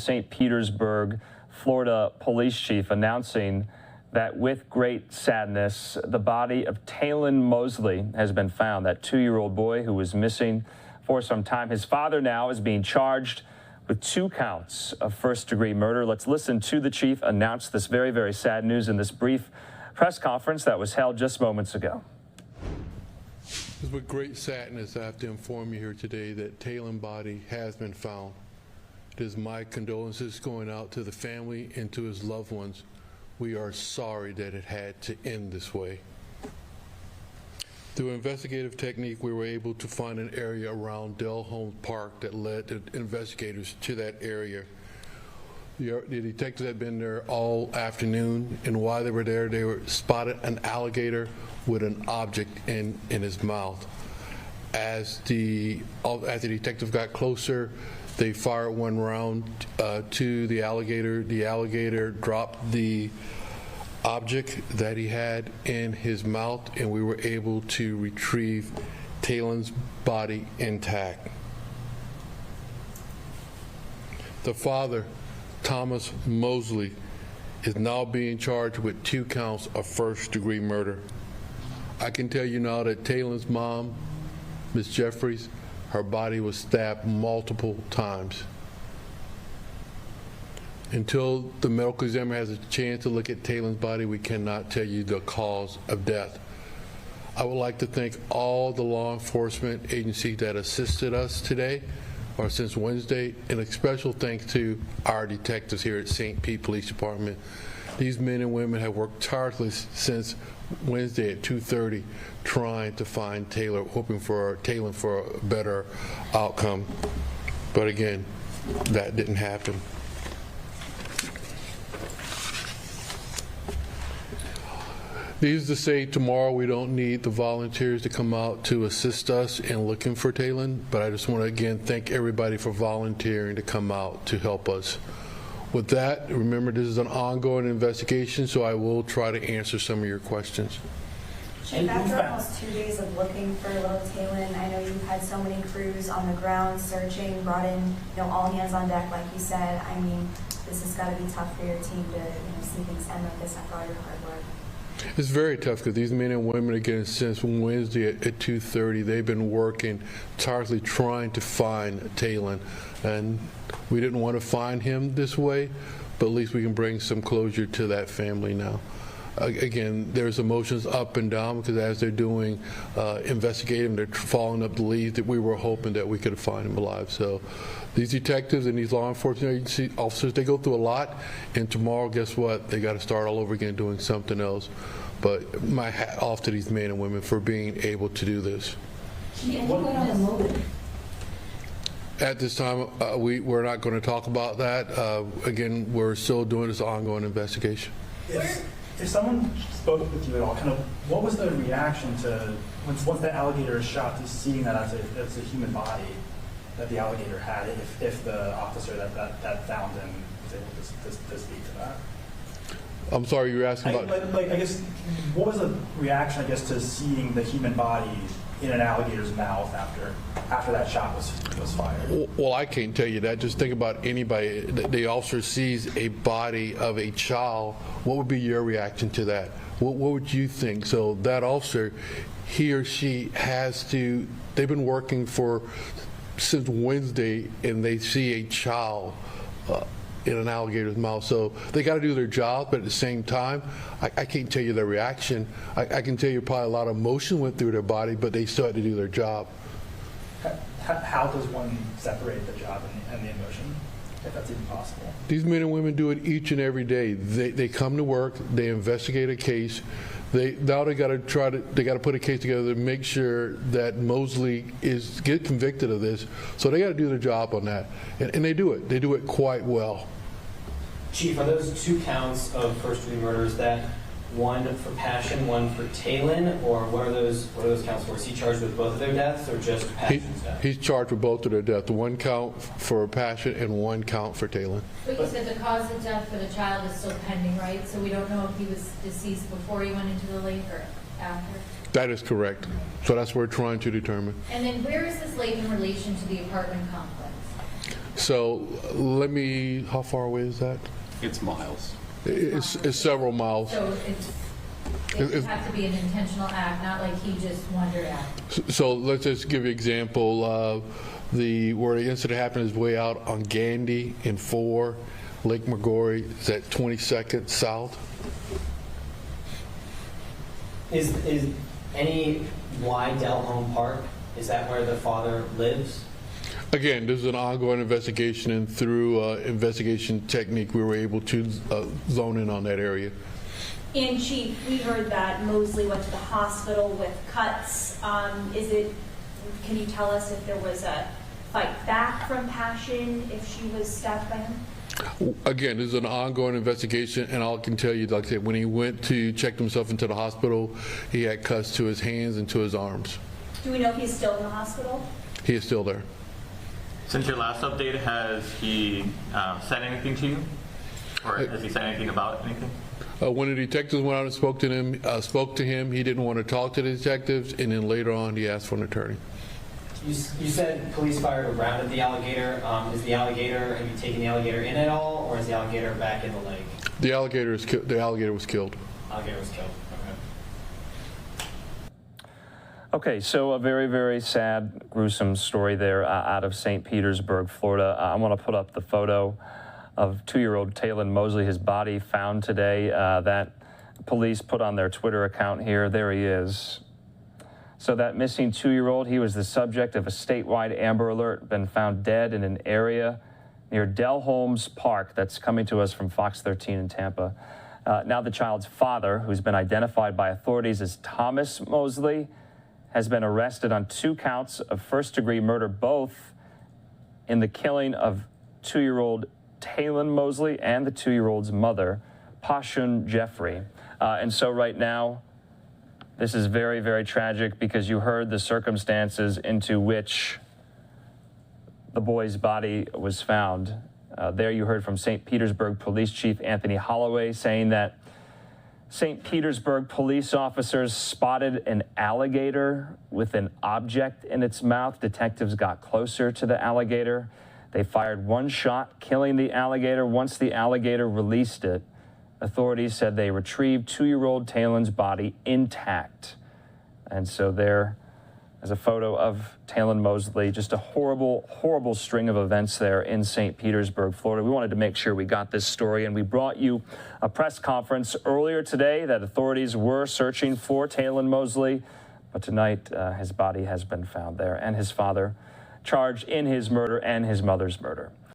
St. Petersburg, Florida police chief announcing that with great sadness, the body of Taylen Mosley has been found, that 2-year-old boy who was missing for some time. His father now is being charged with 2 counts of first-degree murder. Let's listen to the chief announce this very, very sad news in this brief press conference that was held just moments ago. It's with great sadness I have to inform you here today that Taylen's body has been found. It is my condolences going out to the family and to his loved ones. We are sorry that it had to end this way. Through investigative technique, we were able to find an area around Dell Holmes Park that led the investigators to that area. The detectives had been there all afternoon, and while they were there, they spotted an alligator with an object in his mouth. As the detectives got closer, they fired 1 round to the alligator. The alligator dropped the object that he had in his mouth, and we were able to retrieve Taylen's body intact. The father, Thomas Mosley, is now being charged with 2 counts of first-degree murder. I can tell you now that Taylen's mom, Ms. Jeffries, her body was stabbed multiple times. Until the medical examiner has a chance to look at Taylen's body, we cannot tell you the cause of death. I would like to thank all the law enforcement agencies that assisted us today, or since Wednesday, and a special thanks to our detectives here at St. Pete Police Department. These men and women have worked tirelessly since Wednesday at 2:30 trying to find Taylen, hoping for Taylen for a better outcome. But again, that didn't happen. Needless to say, tomorrow we don't need the volunteers to come out to assist us in looking for Taylen, but I just want to again thank everybody for volunteering to come out to help us. With that, remember this is an ongoing investigation, so I will try to answer some of your questions. Chief, after almost 2 days of looking for little Taylen, I know you've had so many crews on the ground searching, brought in, all hands on deck, like you said. I mean, this has got to be tough for your team to see things end like this after all your hard work. It's very tough because these men and women, again, since Wednesday at 2:30, they've been working tirelessly trying to find Taylen. And we didn't want to find him this way, but at least we can bring some closure to that family now. Again, there's emotions up and down because as they're doing investigating, they're following up the leads that we were hoping that we could find him alive. So these detectives and these law enforcement agency officers, they go through a lot, and tomorrow, guess what? They got to start all over again doing something else. But my hat off to these men and women for being able to do this. At this time, we're not going to talk about that. Again, we're still doing this ongoing investigation. If someone spoke with you at all, kind of what was the reaction to once the alligator is shot, to seeing that as a human body that the alligator had, if the officer that found him was able to speak to that? I'm sorry, you were asking about... I guess, what was the reaction, I guess, to seeing the human body in an alligator's mouth after that shot was fired? Well, I can't tell you that. Just think about anybody. The officer sees a body of a child. What would be your reaction to that? What would you think? So that officer, he or she has to, they've been working since Wednesday, and they see a child in an alligator's mouth. So they got to do their job, but at the same time, I can't tell you their reaction. I can tell you probably a lot of emotion went through their body, but they still had to do their job. How does one separate the job and the emotion, if that's even possible? These men and women do it each and every day. They come to work, they investigate a case. They got to put a case together to make sure that Mosley get convicted of this. So they got to do their job on that, and they do it. They do it quite well. Chief, are those 2 counts of first-degree murder? Is that one for Pashun, one for Taylen, or what are those counts for? Is he charged with both of their deaths, or just Pashun's death? He's charged with both of their deaths. 1 count for Pashun and 1 count for Taylen. But you said the cause of death for the child is still pending, right? So we don't know if he was deceased before he went into the lake or after? That is correct. So that's what we're trying to determine. And then where is this lake in relation to the apartment complex? So how far away is that? It's miles. It's several miles. So it would have to be an intentional act, not like he just wandered out. So let's just give you an example. Where the incident happened is way out on Gandy in 4, Lake McGorry is at 22nd south. Is why Dell Holmes Park? Is that where the father lives? Again, this is an ongoing investigation, and through investigation technique, we were able to zone in on that area. And Chief, we heard that Mosley went to the hospital with cuts. Can you tell us if there was a fight back from Pashun if she was stabbed by him? Again, this is an ongoing investigation, and I can tell you, like I said, when he went to check himself into the hospital, he had cuts to his hands and to his arms. Do we know if he's still in the hospital? He is still there. Since your last update, has he said anything to you? Or has he said anything about anything? When the detectives went out and spoke to him, he didn't want to talk to the detectives, and then later on he asked for an attorney. You said police fired a round at the alligator. Have you taken the alligator in at all, or is the alligator back in the lake? The alligator was killed. Alligator was killed. Okay, so a very, very sad, gruesome story there out of St. Petersburg, Florida. I want to put up the photo of 2-year-old Taylen Mosley, his body found today, that police put on their Twitter account here. There he is. So that missing 2-year-old, he was the subject of a statewide Amber Alert, been found dead in an area near Dell Holmes Park. That's coming to us from Fox 13 in Tampa. Now the child's father, who's been identified by authorities as Thomas Mosley, has been arrested on 2 counts of first-degree murder, both in the killing of 2-year-old Taylen Mosley and the 2-year-old's mother, Pashun Jeffery. And so right now, this is very, very tragic because you heard the circumstances into which the boy's body was found. There you heard from St. Petersburg Police Chief Anthony Holloway saying that St. Petersburg police officers spotted an alligator with an object in its mouth. Detectives got closer to the alligator. They fired 1 shot, killing the alligator. Once the alligator released it, authorities said they retrieved 2-year-old Taylen's body intact. And so there is a photo of Taylen Mosley. Just a horrible, horrible string of events there in St. Petersburg, Florida. We wanted to make sure we got this story, and we brought you a press conference earlier today that authorities were searching for Taylen Mosley. But tonight, his body has been found there, and his father charged in his murder and his mother's murder.